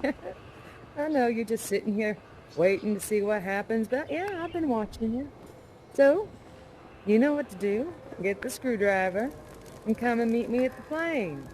I know you're just sitting here waiting to see what happens, but yeah, I've been watching you. So, you know what to do. Get the screwdriver and come and meet me at the plane.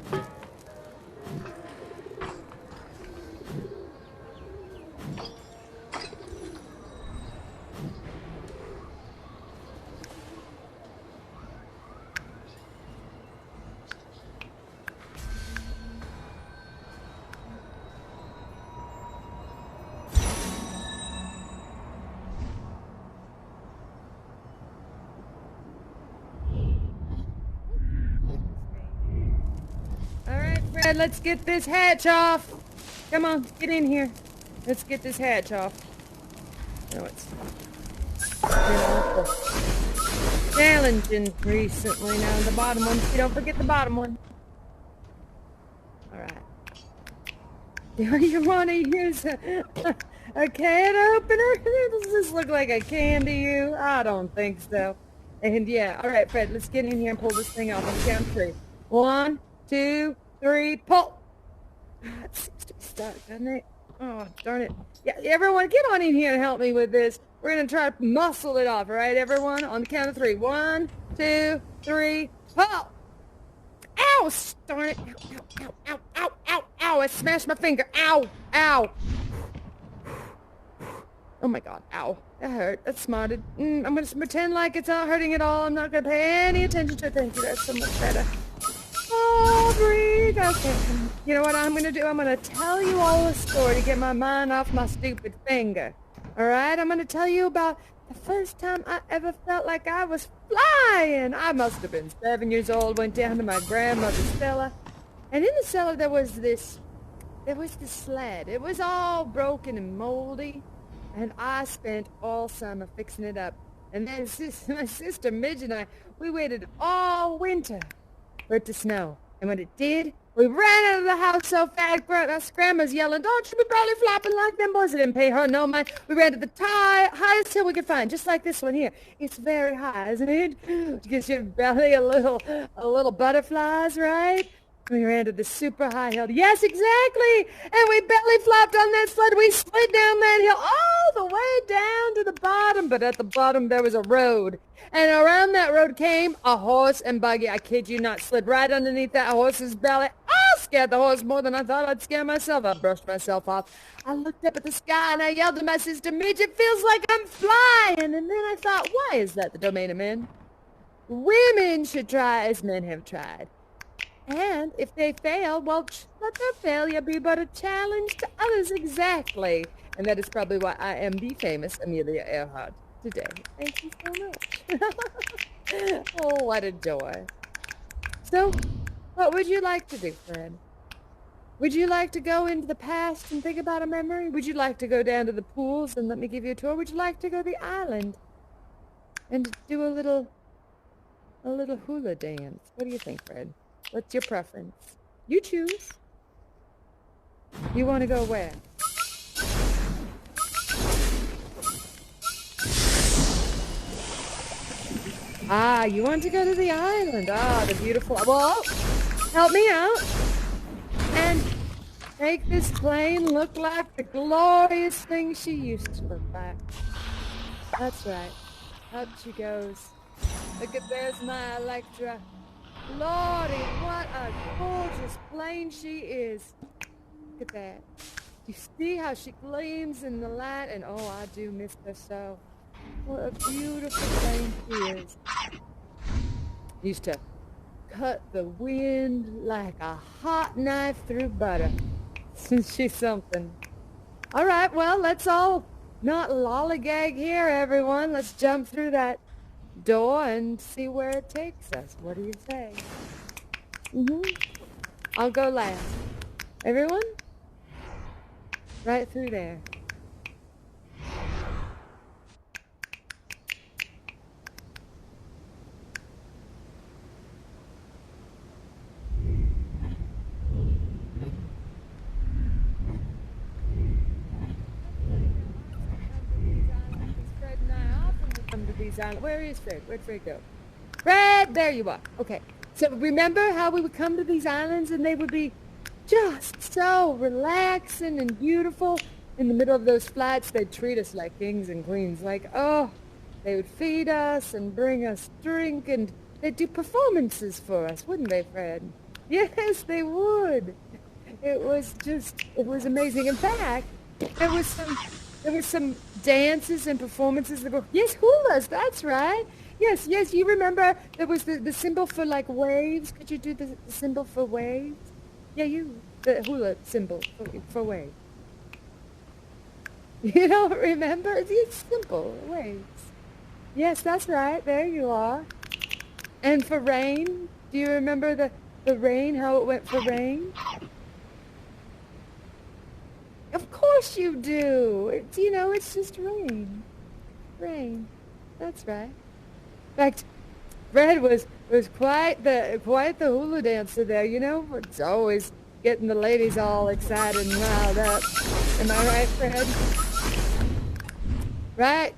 All right, Fred, let's get this hatch off. Come on, get in here. Let's get this hatch off. No, it's been awful challenging recently. Now, the bottom one, you don't forget the bottom one. All right. Do you want to use a can opener? Does this look like a can to you? I don't think so. And yeah, all right, Fred, let's get in here and pull this thing off on the count of 3. 1, 2, 3, pull. It seems to be stuck, doesn't it? Oh, darn it. Yeah, everyone, get on in here and help me with this. We're going to try to muscle it off, all right, everyone? On the count of 3. 1, 2, 3, pull. Ow! Darn it. Ow, ow, ow, ow, ow, ow. I smashed my finger. Ow, ow. Oh my God, ow. That hurt. That smarted. I'm going to pretend like it's not hurting at all. I'm not going to pay any attention to it. Thank you. That's so much better. Oh, breathe. Okay. You know what I'm going to do? I'm going to tell you all a story to get my mind off my stupid finger. All right? I'm going to tell you about the first time I ever felt like I was flying. I must have been 7 years old. Went down to my grandmother's cellar. And in the cellar there was this sled. It was all broken and moldy. And I spent all summer fixing it up. And then my sister Midge and I, we waited all winter for it to snow. And when it did, we ran out of the house so fast. Grandma's yelling, "Don't you be belly flopping like them boys." I didn't pay her no mind. We ran to the highest hill we could find, just like this one here. It's very high, isn't it? It gives your belly a little butterflies, right? We ran to the super high hill. Yes, exactly. And we belly flopped on that sled. We slid down that hill all the way down to the bottom. But at the bottom, there was a road. And around that road came a horse and buggy. I kid you not, slid right underneath that horse's belly. I scared the horse more than I thought I'd scare myself. I brushed myself off. I looked up at the sky and I yelled to my sister Midge, "It feels like I'm flying." And then I thought, why is that the domain of men? Women should try as men have tried. And if they fail, well, let their failure be but a challenge to others. Exactly. And that is probably why I am the famous Amelia Earhart today. Thank you so much. Oh, what a joy. So, what would you like to do, Fred? Would you like to go into the past and think about a memory? Would you like to go down to the pools and let me give you a tour? Would you like to go to the island and do a little hula dance? What do you think, Fred? What's your preference? You choose. You want to go where? Ah, you want to go to the island. Ah, the beautiful... Well, help me out. And make this plane look like the glorious thing she used to look like. That's right. Up she goes. Look at, there's my Electra. Lordy, what a gorgeous plane she is. Look at that. You see how she gleams in the light? And oh, I do miss her so. What a beautiful plane she is. Used to cut the wind like a hot knife through butter. She's something. All right, well, let's all not lollygag here, everyone. Let's jump through that door and see where it takes us. What do you say? I'll go last. Everyone? Right through there. Come to these islands. Where is Fred? Where'd Fred go? Fred, there you are. Okay. So remember how we would come to these islands and they would be just so relaxing and beautiful. In the middle of those flats, they'd treat us like kings and queens. Like, oh, they would feed us and bring us drink, and they'd do performances for us, wouldn't they, Fred? Yes, they would. It was amazing. In fact, there was some dances and performances that were, yes, hulas, that's right. Yes, yes, you remember there was the symbol for like waves. Could you do the symbol for waves? Yeah, the hula symbol for waves. You don't remember? It's simple, waves. Yes, that's right, there you are. And for rain, do you remember the rain, how it went for rain? Of course you do. It's just rain. Rain. That's right. In fact, Fred was quite the hula dancer there, It's always getting the ladies all excited and riled up. Am I right, Fred? Right?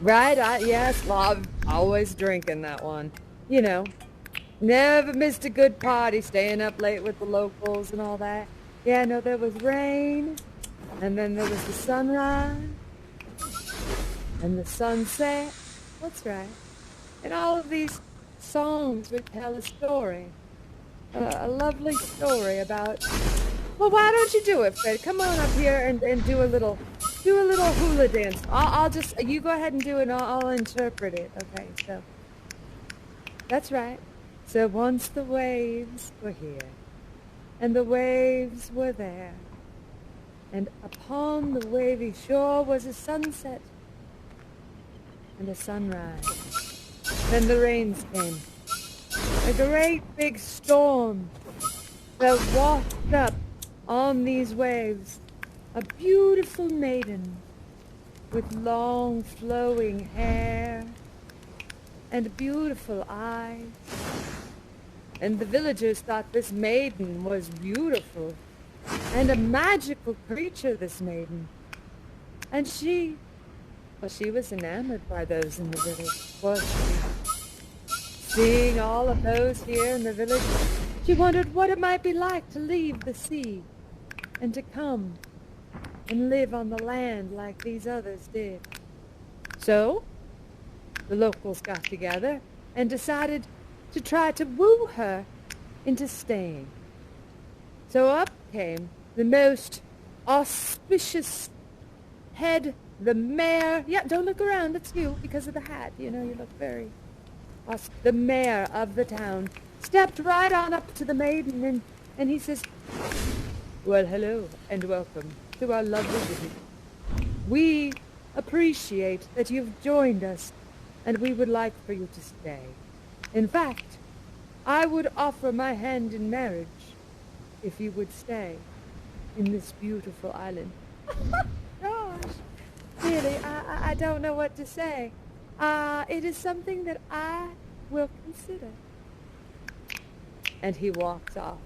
Right, yes, love. Always drinking that one. Never missed a good party, staying up late with the locals and all that. Yeah, no, there was rain, and then there was the sunrise, and the sunset. That's right. And all of these songs would tell a story, a lovely story about, well, why don't you do it, Fred? Come on up here and do a little hula dance. You go ahead and do it, and I'll interpret it. Okay, so, that's right. So once the waves were here, and the waves were there, and upon the wavy shore was a sunset and a sunrise. Then the rains came, a great big storm that washed up on these waves a beautiful maiden with long flowing hair and beautiful eyes. And the villagers thought this maiden was beautiful and a magical creature, this maiden. And she was enamored by those in the village, was she? Seeing all of those here in the village, she wondered what it might be like to leave the sea and to come and live on the land like these others did. So, the locals got together and decided to try to woo her into staying. So up came the most auspicious head, the mayor. Yeah, don't look around, it's you, because of the hat. You look very... The mayor of the town stepped right on up to the maiden, and he says, well, hello, and welcome to our lovely city. We appreciate that you've joined us, and we would like for you to stay. In fact, I would offer my hand in marriage if you would stay in this beautiful island. Gosh, really, I don't know what to say. It is something that I will consider. And he walks off.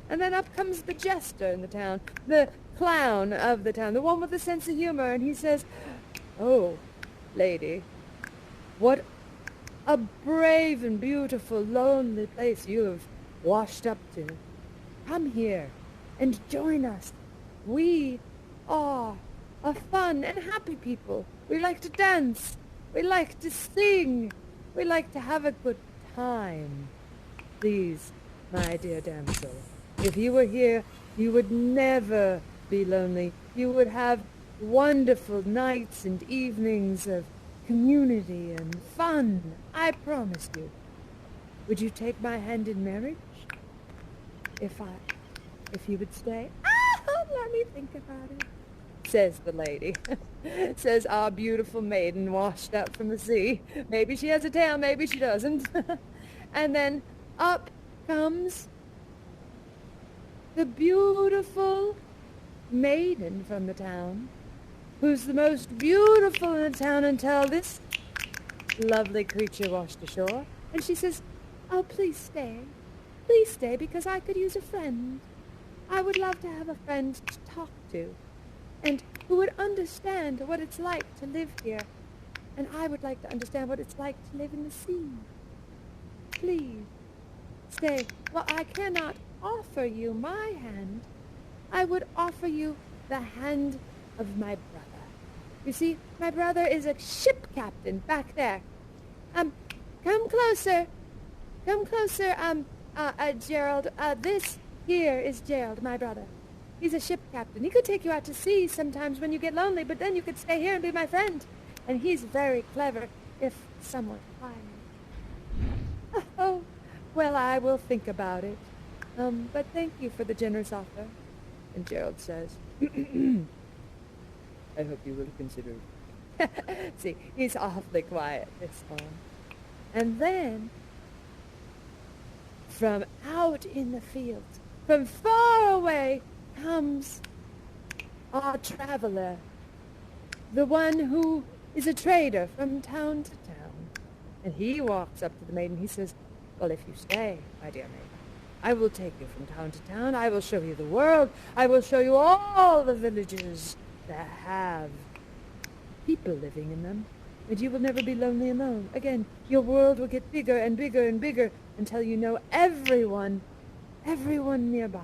And then up comes the jester in the town, the clown of the town, the one with a sense of humor, and he says, oh, lady, what a brave and beautiful, lonely place you have washed up to. Come here and join us. We are a fun and happy people. We like to dance. We like to sing. We like to have a good time. Please, my dear damsel, if you were here, you would never be lonely. You would have wonderful nights and evenings of community and fun, I promise you. Would you take my hand in marriage? If you would stay? Let me think about it, says the lady. Says our beautiful maiden washed up from the sea. Maybe she has a tail, maybe she doesn't. And then up comes the beautiful maiden from the town, who's the most beautiful in the town until this lovely creature washed ashore. And she says, oh, please stay. Please stay, because I could use a friend. I would love to have a friend to talk to, and who would understand what it's like to live here. And I would like to understand what it's like to live in the sea. Please, stay. Well, I cannot offer you my hand, I would offer you the hand of my brother. You see, my brother is a ship captain back there. Come closer. Come closer, Gerald. This here is Gerald, my brother. He's a ship captain. He could take you out to sea sometimes when you get lonely, but then you could stay here and be my friend. And he's very clever, if somewhat violent. Oh, well, I will think about it. But thank you for the generous offer. And Gerald says, I hope you will consider it. See, he's awfully quiet this time. And then, from out in the fields, from far away, comes our traveler, the one who is a trader from town to town. And he walks up to the maiden. He says, well, if you stay, my dear maiden, I will take you from town to town. I will show you the world. I will show you all the villages that have people living in them. And you will never be lonely alone. Again, your world will get bigger and bigger and bigger until you know everyone nearby.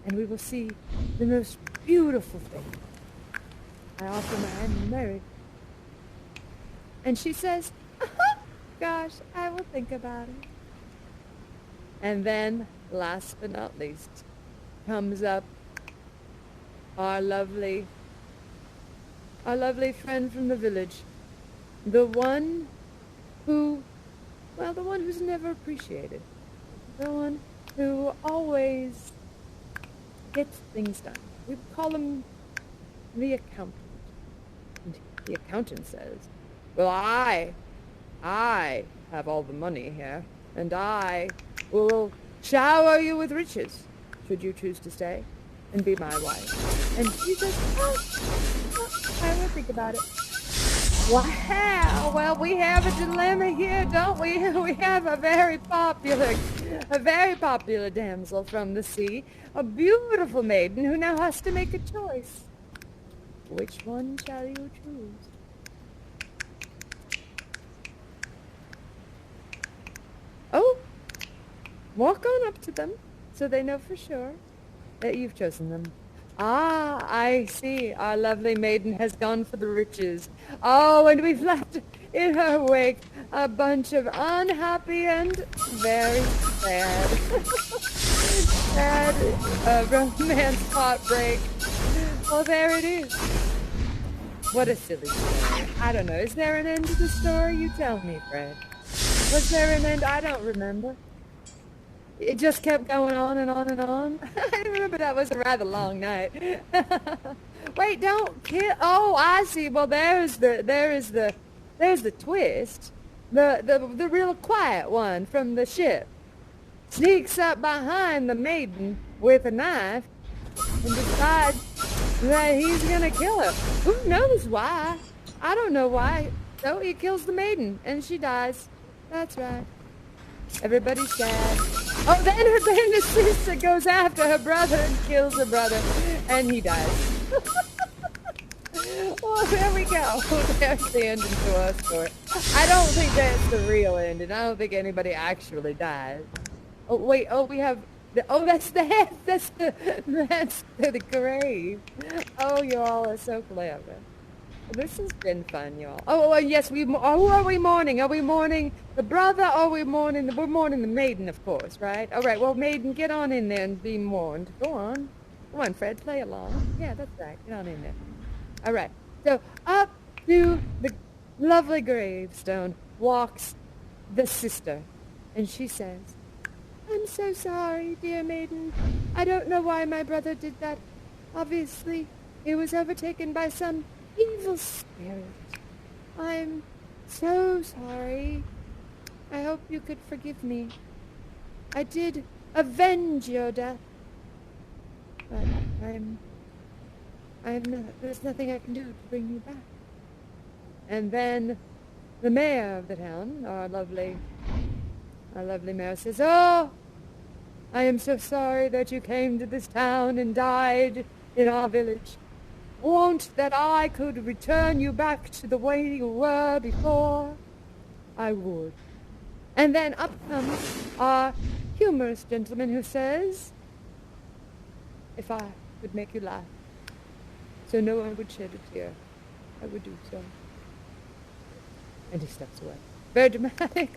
And we will see the most beautiful thing. I offer my hand in marriage. And she says, gosh, I will think about it. And then, last but not least, comes up our lovely friend from the village. The one who's never appreciated. The one who always gets things done. We call him the accountant. And the accountant says, well, I have all the money here, and I will shower you with riches, should you choose to stay and be my wife. And she says, I will think about it. Wow, well, we have a dilemma here, don't we? We have a very popular damsel from the sea, a beautiful maiden who now has to make a choice. Which one shall you choose? Oh, walk on up to them so they know for sure that you've chosen them. Ah, I see. Our lovely maiden has gone for the riches. Oh, and we've left in her wake a bunch of unhappy and very sad romance heartbreak. Well, there it is. What a silly story. I don't know. Is there an end to the story? You tell me, Fred. Was there an end? I don't remember. It just kept going on and on and on. I remember that was a rather long night. Wait, don't kill. Oh, I see. Well, there's the twist. The real quiet one from the ship sneaks up behind the maiden with a knife and decides that he's gonna kill her. Who knows why? I don't know why. So he kills the maiden and she dies. That's right. Everybody's sad. Oh, then the sister goes after her brother and kills her brother, and he dies. Well, there we go. There's the ending to our story. I don't think that's the real ending. I don't think anybody actually dies. Oh, wait. Oh, we have... that's the head. That's the grave. Oh, you all are so clever. This has been fun, y'all. Oh, yes, who are we mourning? Are we mourning the brother, or are we're mourning the maiden, of course, right? All right, well, maiden, get on in there and be mourned. Go on. Come on, Fred, play along. Yeah, that's right. Get on in there. All right. So, up to the lovely gravestone walks the sister, and she says, I'm so sorry, dear maiden. I don't know why my brother did that. Obviously, he was overtaken by some evil spirit. I'm so sorry. I hope you could forgive me. I did avenge your death, but there's nothing I can do to bring you back. And then the mayor of the town, our lovely mayor, says, oh, I am so sorry that you came to this town and died in our village. Won't that I could return you back to the way you were before? I would. And then up comes our humorous gentleman who says, if I could make you laugh, so no one would shed a tear, I would do so. And he steps away. Very dramatic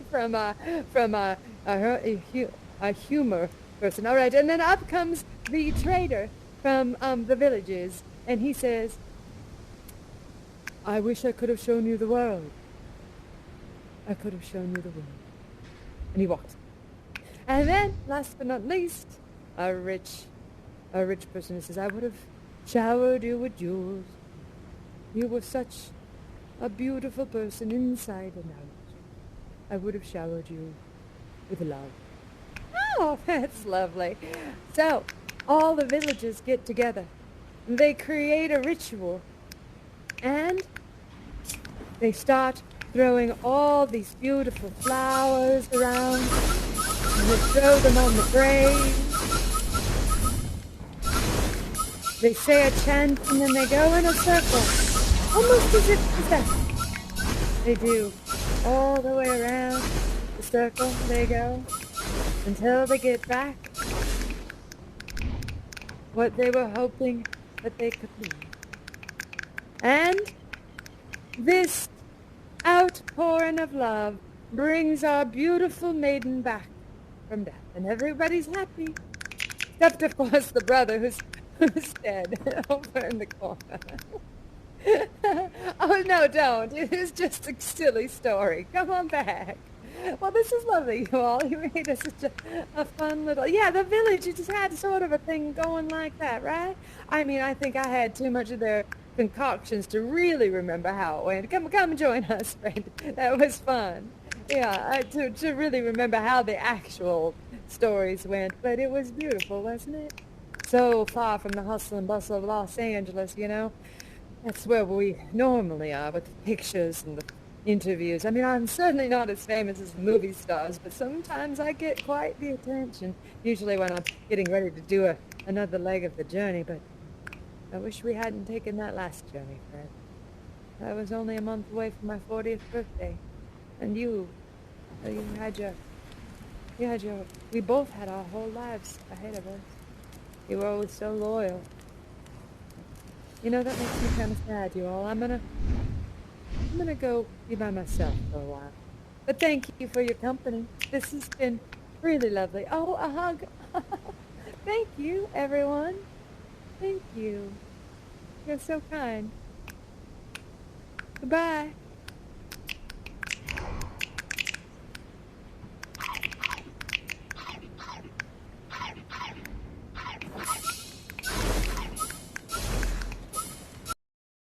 a humor person. All right, and then up comes the trader from the villages, and he says, I wish I could have shown you the world. I could have shown you the world. And he walks. And then, last but not least, a rich person who says, I would have showered you with jewels. You were such a beautiful person inside and out. I would have showered you with love. Oh, that's lovely. So, all the villagers get together. They create a ritual. And they start throwing all these beautiful flowers around. And they throw them on the grave. They say a chant and then they go in a circle. Almost as if possessed. They do. All the way around the circle they go. Until they get back what they were hoping that they could be. And this outpouring of love brings our beautiful maiden back from death. And everybody's happy. Except, of course, the brother who's dead over in the corner. Oh, no, don't. It is just a silly story. Come on back. Well, this is lovely, you all. You made us such a fun little... Yeah, the village, it just had sort of a thing going like that, right? I mean, I think I had too much of their concoctions to really remember how it went. Come join us, friend. That was fun. Yeah, to really remember how the actual stories went. But it was beautiful, wasn't it? So far from the hustle and bustle of Los Angeles, you know. That's where we normally are with the pictures and the interviews. I mean, I'm certainly not as famous as the movie stars, but sometimes I get quite the attention, usually when I'm getting ready to do another leg of the journey, but I wish we hadn't taken that last journey, Fred. I was only a month away from my 40th birthday, and you we both had our whole lives ahead of us. You were always so loyal. You know, that makes me kind of sad, you all. I'm gonna go be by myself for a while. But thank you for your company. This has been really lovely. Oh, a hug. Thank you, everyone. Thank you. You're so kind. Goodbye.